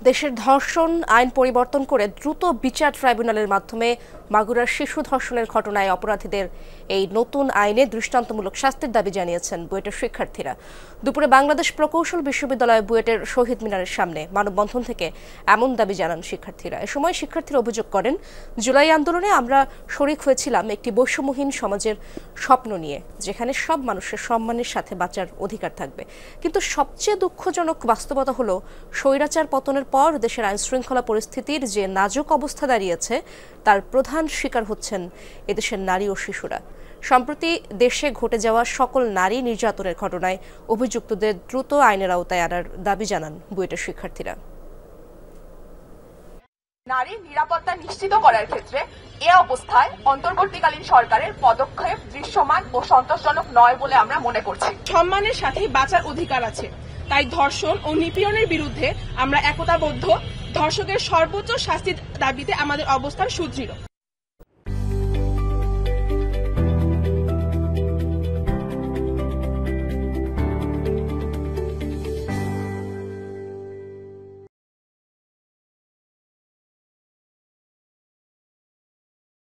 দেশের ধর্ষণ আইন পরিবর্তন করে দ্রুত বিচার ট্রাইব্যুনালের মাধ্যমে মাগুরার শিশু ধর্ষণের ঘটনায় অপরাধীদের এই নতুন আইনে দৃষ্টান্তমূলক শাস্তির দাবি জানিয়েছেন বুয়েটের শিক্ষার্থীরা। দুপুরে বাংলাদেশ প্রকৌশল বিশ্ববিদ্যালয় বুয়েটের শহীদ মিনারের সামনে মানববন্ধন থেকে এমন দাবি জানান শিক্ষার্থীরা। এ সময় শিক্ষার্থীরা অভিযোগ করেন, জুলাই আন্দোলনে আমরা শরিক হয়েছিলাম একটি বৈষম্যহীন সমাজের স্বপ্ন নিয়ে, যেখানে সব মানুষের সম্মানের সাথে বাঁচার অধিকার থাকবে। কিন্তু সবচেয়ে দুঃখজনক বাস্তবতা হলো, স্বৈরাচার পতনের পর দেশের আইনশৃঙ্খলা পরিস্থিতির যে নাজুক অবস্থা দাঁড়িয়েছে, তার প্রধান শিকার হচ্ছেন এদেশের নারী ও শিশুরা। সম্প্রতি দেশে ঘটে যাওয়া সকল নারী নির্যাতনের ঘটনায় অভিযুক্তদের দ্রুত আইনের আওতায় আনার দাবি জানান বুয়েটের শিক্ষার্থীরা। নারীর নিরাপত্তা নিশ্চিত করার ক্ষেত্রে এ অবস্থায় অন্তর্বর্তীকালীন সরকারের পদক্ষেপ দৃশ্যমান ও সন্তোষজনক নয় বলে আমরা মনে করছি। সম্মানের সাথে বাঁচার অধিকার আছে, তাই ধর্ষণ ও নিপীড়নের বিরুদ্ধে আমরা একতাবদ্ধ। ধর্ষকের সর্বোচ্চ শাস্তির দাবিতে আমাদের অবস্থান সুদৃঢ়।